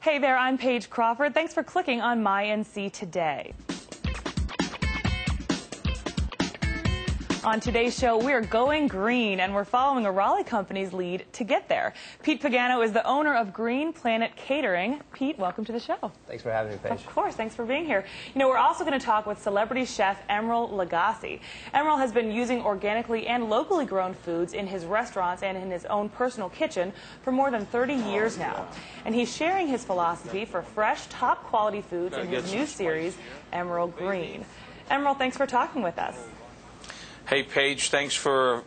Hey there, I'm Paige Crawford. Thanks for clicking on My NC Today. On today's show, we're going green, and we're following a Raleigh company's lead to get there. Pete Pagano is the owner of Green Planet Catering. Pete, welcome to the show. Thanks for having me, Paige. Of course, thanks for being here. You know, we're also going to talk with celebrity chef Emeril Lagasse. Emeril has been using organically and locally grown foods in his restaurants and in his own personal kitchen for more than 30 years now. And he's sharing his philosophy for fresh, top-quality foods in his new series, Emeril Green. Emeril, thanks for talking with us. Hey, Paige, thanks for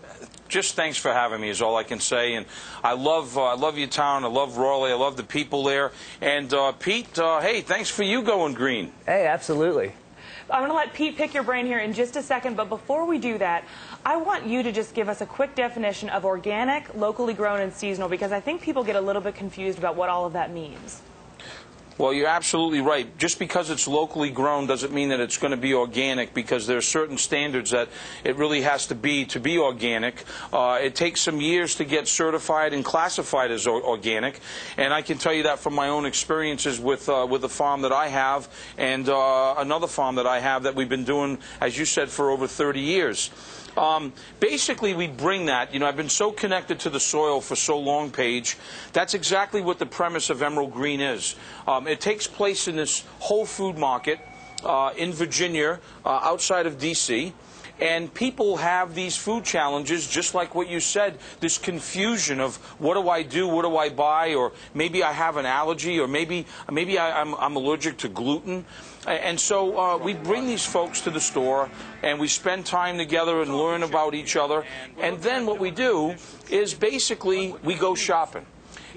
having me is all I can say. And I love your town. I love Raleigh. I love the people there. And Pete, hey, thanks for you going green. Hey, absolutely. I'm going to let Pete pick your brain here in just a second, but before we do that, I want you to just give us a quick definition of organic, locally grown, and seasonal, because I think people get a little bit confused about what all of that means. Well, you're absolutely right. Just because it's locally grown doesn't mean that it's going to be organic, because there are certain standards that it really has to be organic. It takes some years to get certified and classified as organic, and I can tell you that from my own experiences with the farm that I have and another farm that I have that we've been doing, as you said, for over 30 years. Basically, we bring that. You know, I've been so connected to the soil for so long, Paige. That's exactly what the premise of Emeril Green is. It takes place in this whole food market in Virginia, outside of D.C., and people have these food challenges, just like what you said, this confusion of what do I do, what do I buy, or maybe I have an allergy, or maybe I'm allergic to gluten. And so we bring these folks to the store, and we spend time together and learn about each other. And then what we do is basically we go shopping.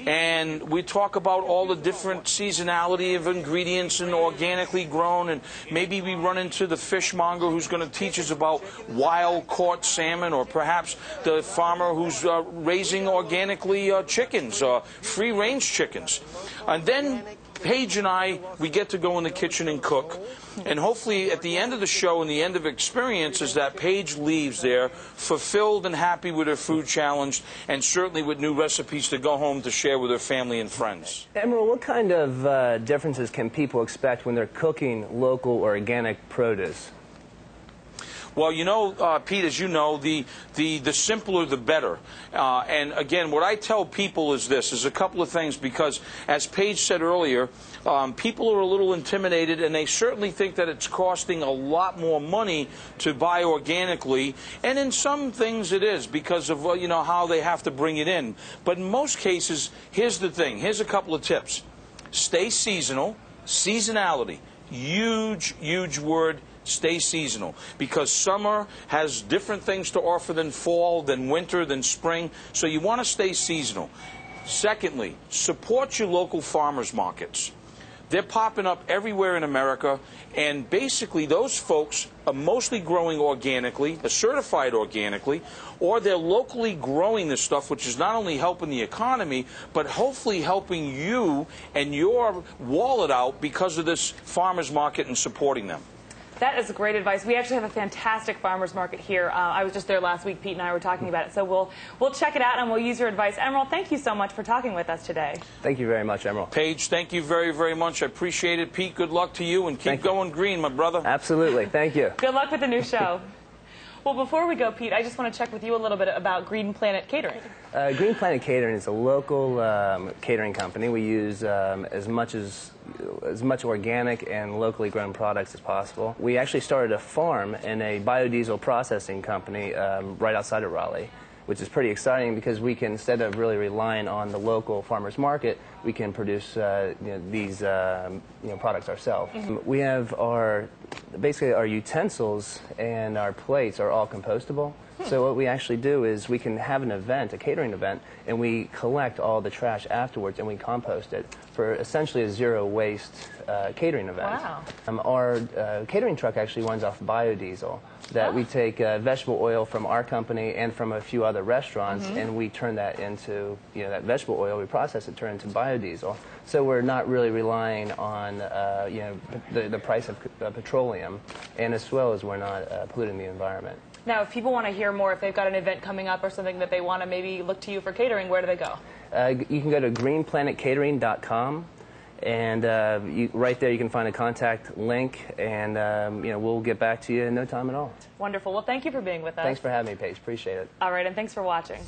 And we talk about all the different seasonality of ingredients and organically grown, and maybe we run into the fishmonger who's going to teach us about wild-caught salmon, or perhaps the farmer who's raising organically chickens, free-range chickens. And then Paige and I, we get to go in the kitchen and cook. And hopefully at the end of the show and the end of experience is that Paige leaves there fulfilled and happy with her food challenge, and certainly with new recipes to go home to share with her family and friends. Emeril, what kind of differences can people expect when they're cooking local or organic produce? Well, you know, Pete, as you know, the simpler the better. And again, what I tell people is this, is a couple of things, because as Paige said earlier, people are a little intimidated, and they certainly think that it's costing a lot more money to buy organically. And in some things it is, because of, you know, how they have to bring it in. But in most cases, here's the thing. Here's a couple of tips. Stay seasonal. Seasonality. Huge, huge word. Stay seasonal, because summer has different things to offer than fall, than winter, than spring. So you want to stay seasonal. Secondly, support your local farmers markets. They're popping up everywhere in America, and basically those folks are mostly growing organically, are certified organically, or they're locally growing this stuff, which is not only helping the economy, but hopefully helping you and your wallet out because of this farmers market and supporting them. That is great advice. We actually have a fantastic farmers market here. I was just there last week. Pete and I were talking about it. So we'll check it out, and we'll use your advice. Emeril, thank you so much for talking with us today. Thank you very much, Emeril. Paige, thank you very, very much. I appreciate it. Pete, good luck to you, and keep going green, my brother. Absolutely. Thank you. Good luck with the new show. Well, before we go, Pete, I just want to check with you a little bit about Green Planet Catering. Green Planet Catering is a local catering company. We use as much organic and locally grown products as possible. We actually started a farm in a biodiesel processing company right outside of Raleigh, which is pretty exciting, because we can, instead of really relying on the local farmers market, we can produce these products ourselves. Mm-hmm. We have basically our utensils and our plates are all compostable. So what we actually do is we can have an event, a catering event, and we collect all the trash afterwards and we compost it for essentially a zero-waste catering event. Wow. Our catering truck actually runs off biodiesel. That we take vegetable oil from our company and from a few other restaurants, and we turn that into, that vegetable oil, we process it, turn it into biodiesel. So we're not really relying on, the price of petroleum, and as well as we're not polluting the environment. Now, if people want to hear more, if they've got an event coming up or something that they want to maybe look to you for catering, where do they go? You can go to greenplanetcatering.com. And right there you can find a contact link, and we'll get back to you in no time at all. Wonderful. Well, thank you for being with us. Thanks for having me, Paige. Appreciate it. All right, and thanks for watching.